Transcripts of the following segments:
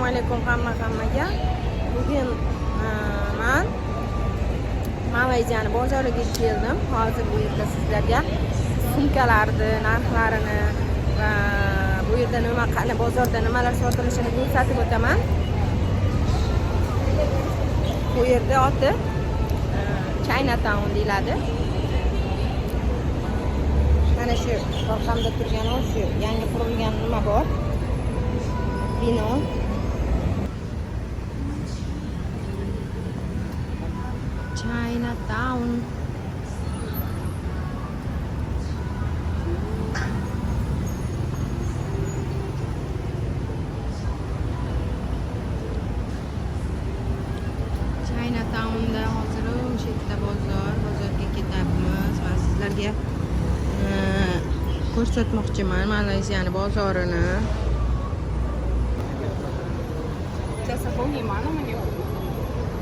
alaykum hammaga. Bugun men Malayziyaning bozoriga keldim. Hozir bu yerda sizlarga sumkalarni narxlarini va bu yerda bozorda nimalar sotilishini ko'rsatib o'taman. Bu yerda oti Chinatown deyiladi. Mana shu orqamda turgan shu yangi qurilgan nima bor? Bino. Chinatown. Chinatownda hozir o'sha yerda bozorga ketyapmiz va sizlarga ko'rsatmoqchiman Malayziyaning bozorini.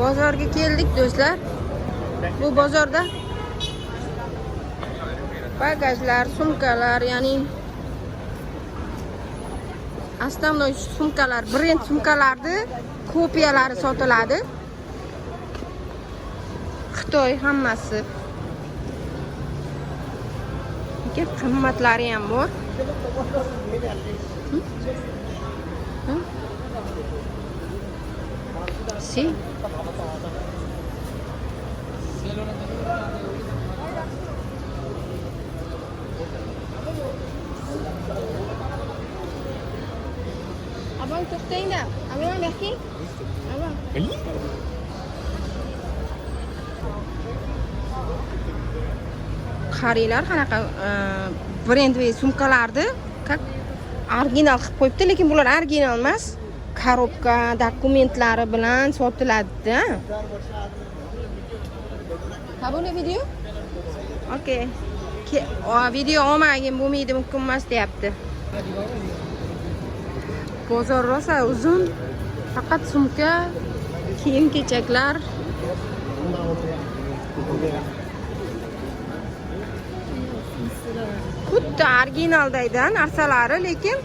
Bozorga keldik do'stlar. Bu bozorda bagajlar, sumkalar, ya'ni основной sumkalar, brend sumkalarni kopiyalari sotiladi. Xitoy hammasi. Qimmatlari ham bor. Si. Abang to'xtang da. Abang yoki? Abang. Qaranglar qanaqa brendli sumkalarni original qilib qo'yibdi, lekin bular original emas. Korobka, dokumentlari bilan sotiladi-da. Qabul video? Okay. Video olmagin bo'lmaydi, mumkin emas deyapti. Bozor rosa uzun. Faqat sumka, kiyim-kechaklar. Xuddi originaldaydan narsalari, lekin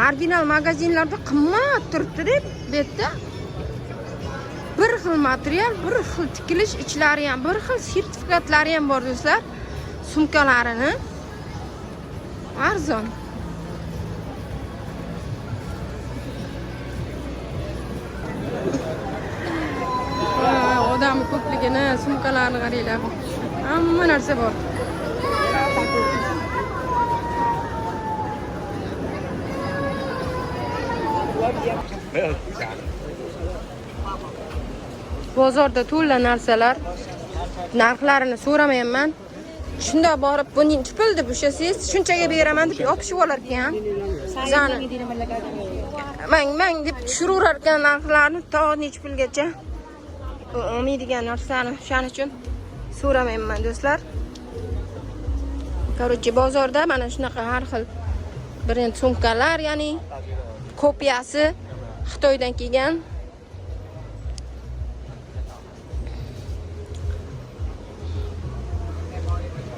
original magazinlarda qimmat turibdi deb bu yerda. Bir xil material, bir xil tikilish, ichlari ham bir xil, sertifikatlari ham bor do'stlar. Sumkalarini arzon. Odam ko'pligini, sumkalarni qaranglar. Hamma narsa bor. Bozorda to'la narsalar. Narxlarini so'ramayman. Shunda borib buning pul deb o'shasiz, shunchaga beraman deb yopishib olar ekan. Zani. Mang deb tushiraverar ekan narxlarni to nech pulgacha. Olmaydigan narsani shuning uchun so'ramayman do'stlar. Короче, bozorda mana shunaqa har xil brend sumkalar, ya'ni kopiyasi Xitoydan kelgan.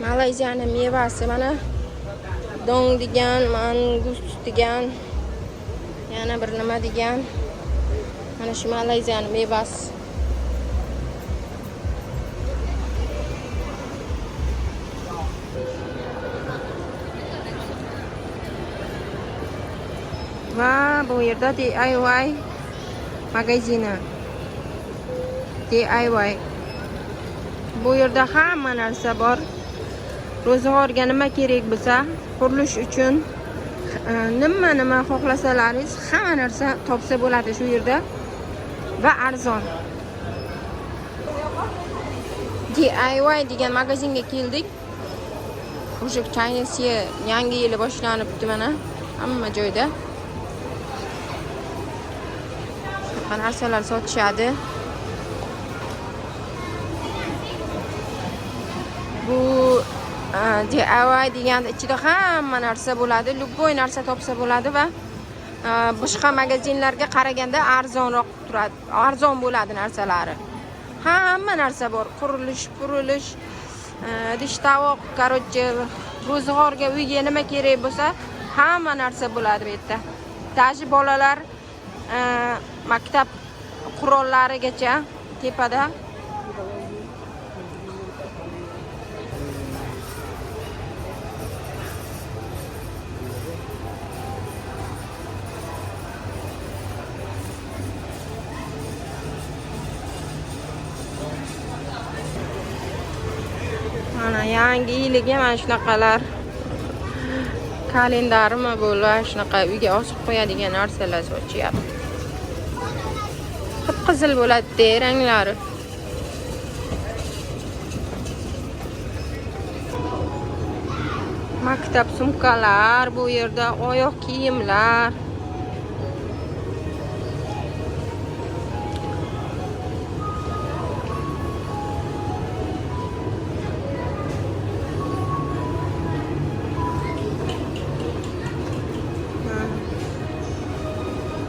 Malayziyaning mevasi mana dong degan, mangus degan, yana bir nima degan. Mana shu Malayziyaning mevasi. Va bu yerda DIY magazini. DIY. Bu yerda hamma narsa bor. Ro'zg'orga nima kerak bo'lsa, qurilish uchun nima xohlasalaringiz, hamma narsa topsa bo'ladi shu yerda va arzon. DIY degan magazinga keldik. O'sha Chinese yangi yili boshlanibdi mana hamma joyda. Narsalar sotishadi. Bu DIY deganda ichida hamma narsa bo'ladi, любой narsa topsa bo'ladi va boshqa magazinlarga qaraganda arzonroq turadi. Arzon bo'ladi narsalari. Hamma narsa bor. Qurilish, idish tovoq, короче, ro'zg'orga uyga nima kerak bo'lsa, hamma narsa bo'ladi bu yerda. etaji bolalar maktab qurollarigacha tepada. Mana yangi yiliga mana shunaqalar kalendarmi bo'ladi, shunaqa uyga osib qo'yadigan narsalar sochyapti. Qip-qizil bo'ladi ranglari. Maktab sumkalar, bu yerda oyoq kiyimlar.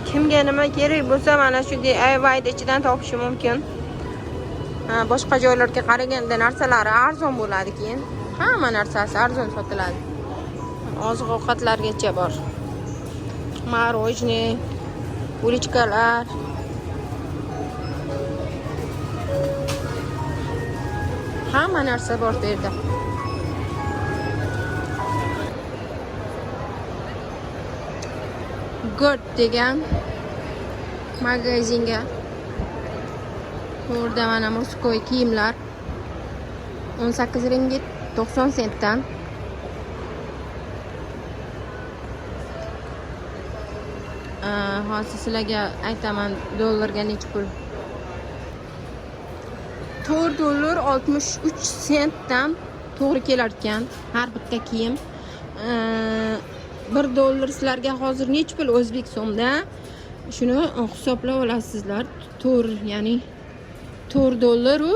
Kimga nima kerak bo'lsa mana shu DIY ichidan topish mumkin. Boshqa joylarga qaraganda narsalari arzon bo'ladi keyin. Hamma narsasi arzon sotiladi. Oziq-ovqatlargacha bor. Marojniy, ulichkalar. Hamma narsa bor bu yerda. Gurt degan magazinga. Burada mana murskoy kiyimlar 18 ringgit 90 sentdan. Hozir sizlarga aytaman dollarga necha pul. 4 dollar 63 sentdan to'g'ri kelar ekan har bitta kiyim. 1 dollar sizlarga hozir necha pul o'zbek so'mda? Shuni hisoblab olasizlar. 4, ya'ni 4 dollar u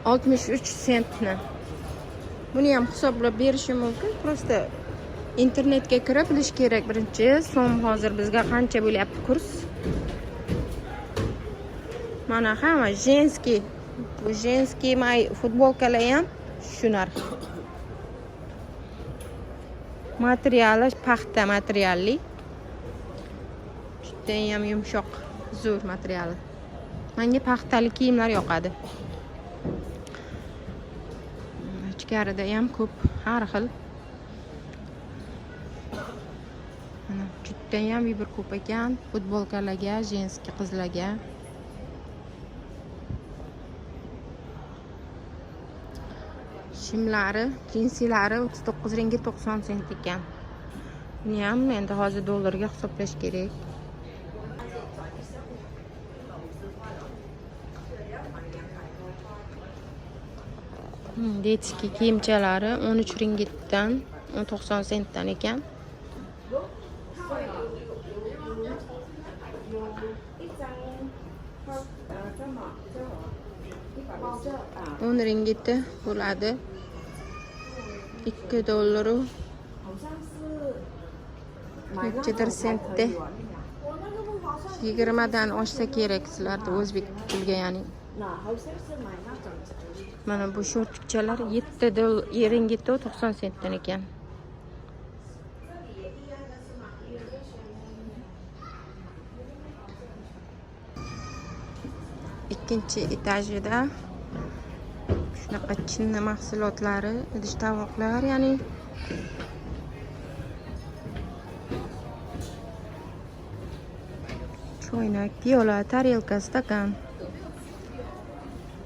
63 sentni. Buni ham hisoblab berishim mumkin. Prosta internetga kirib bilish kerak birinchi. So'm hozir bizga qancha bo'lyapti kurs? Mana hamma jenskiy. Bu jenskiy futbolkalar ham shu narx. Materiali paxta materialli. Juda ham yumshoq, zo'r materiali. Menga paxtali kiyimlar yoqadi. Ichkarida ham ko'p har xil. Mana juda ham bir ko'p ekan, futbolkalarga, jenskiy qizlarga. Shimlari, jinsilari 39 ringgit 90 sent ekan. Buni ham endi hozir dollarga hisoblash kerak. Detski kiyimchalari 13 ringgitdan 90 sentdan ekan. $10 ringgiti bo'ladi. 2 dollaru 4 sentda. 20 dan oshsa kerak sizlarda o'zbek pulga, ya'ni. Mana bu shortikchalar 7 ringgit 90 sentdan ekan. Ikkinchi etajida shunaqa chinni mahsulotlari, idish tovoqlar, ya'ni choynak, piyola, tarelka, stakan.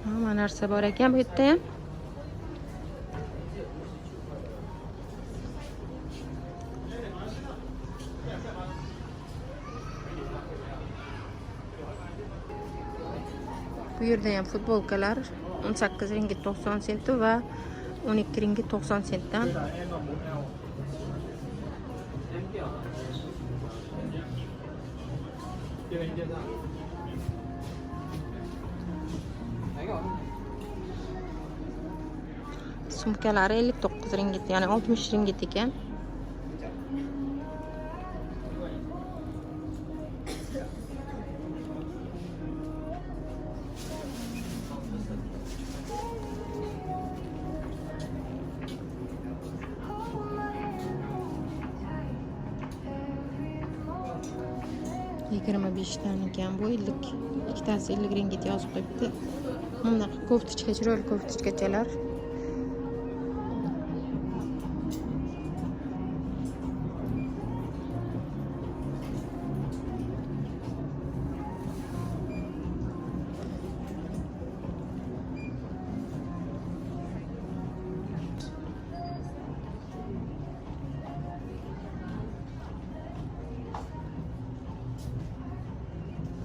Hamma narsa bor ekan bu yerda ham. Bu yerda ham futbolkalar 18 ringgit 90 sent va 12 ringgit 90 sentdan. Sumkalari 59 ringgit, ya'ni 60 ringgit ekan. 25 dan ekan bu yillik. Ikkitasi 50 ringgit yozib qo'yibdi. Bunaqa koftichka, chiroyli koftichkachalar.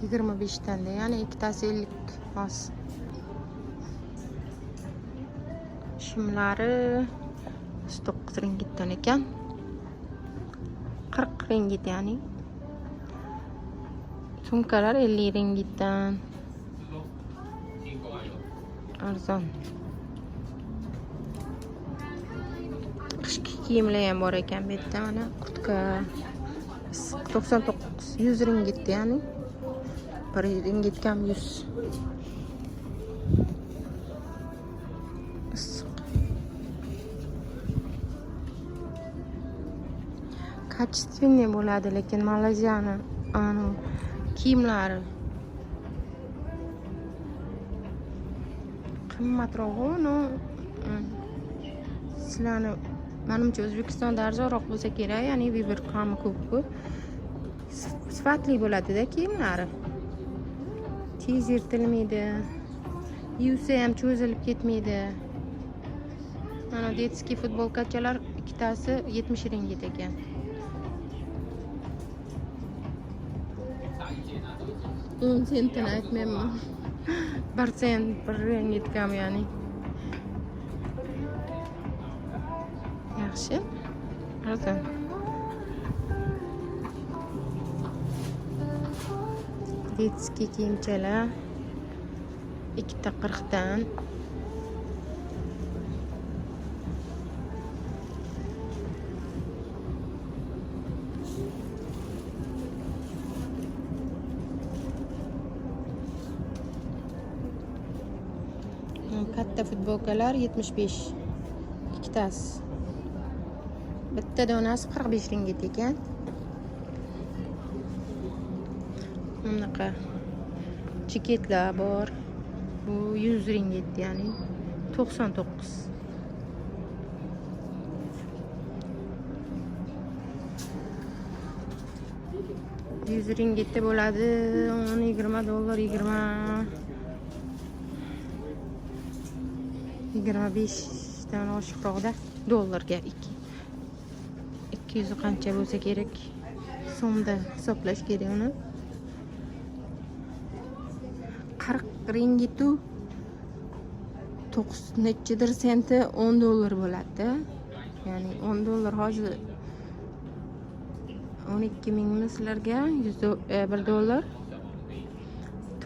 Yigirma beshdan da, ya'ni ikkitasi 50 oz. Shimlari 9 ringgitdan ekan. 40 ringgit ya'ni. Sumkalar 50 ringgitdan. Arzon. Qishki kiyimlar ham bor ekan bu yerda, mana kurtka 99 100 ringgit ya'ni. 1 ringgit kam 100. Качественный bo'ladi, lekin Malayziyani kiyimlari qimmatroq. Sizlarni menimcha O'zbekistonda arzonroq bo'lsa kerak, ya'ni bir qami ko'p-ku. Sifatli bo'ladi-da kiyimlari. Tez yirtilmaydi. Yuvsa ham cho'zilib ketmaydi. Mana detskiy futbolkachalar ikkitasi 70 ringgit ekan. 10 sentini aytmayman. 1 sent, 1 ringgit kam ya'ni. Yaxshi. Arzon. Detskiy kiyimchalar ikkita 40 dan. Katta futbolkalar 75. Ikkitasi. Bitta donasi 45 ringgit ekan. Bunaqa cheketlar bor. Bu 100 ringgit ya'ni 99. $100 ringgitda bo'ladi. 20 dollar, 25 dan oshiqroqda dollarga 200 qancha bo'lsa kerak, so'mda hisoblash kerak uni. 40 ringitu 9 nechidir senti 10 dollar bo'ladi. Ya'ni 10 dollar hozir 12 mingmi sizlarga 1 dollar.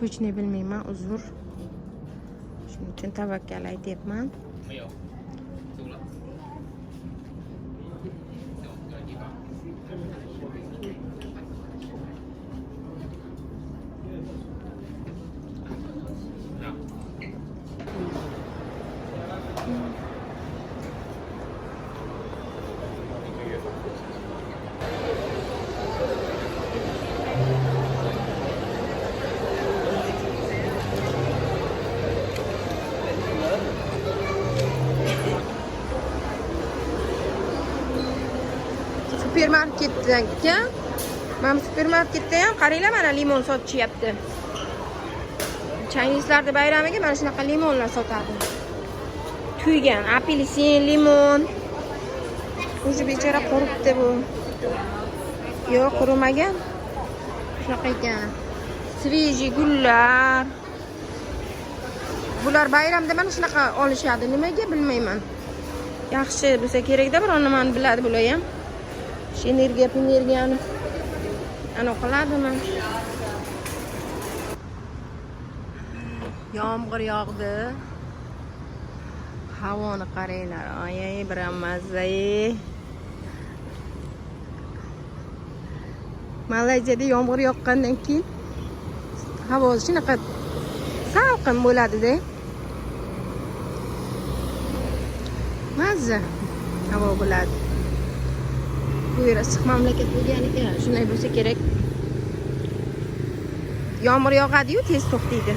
Точно bilmayman, uzr. Shuning uchun tavakkal aytyapman. Supermarketga, mana supermarketda ham qaranglar, mana limon sotishyapti. Chaynizlarda bayramiga mana shunaqa limonlar sotadi. Kuygan apelsin, limon. O'zi bechora quribdi bu. Yo'q, qurimagan. Shunaqa ekan. Sveji gullar. Bular bayramda mana shunaqa olishadi. Nimaga bilmayman. Yaxshi bo'lsa kerak-da, biror nimani biladi bular ham. Energiyani ana qiladimi? Yomg'ir yog'di. Havoni qaranglar. Ay, bir mazza. Malayziyada yomg'ir yoqqandan keyin havo shunaqa salqin bo'ladi-da. Mazza havo bo'ladi. Bu yer issiq mamlakat bo'lganiga shunday bo'lsa kerak. Yomg'ir yog'adi-yu, tez to'xtaydi.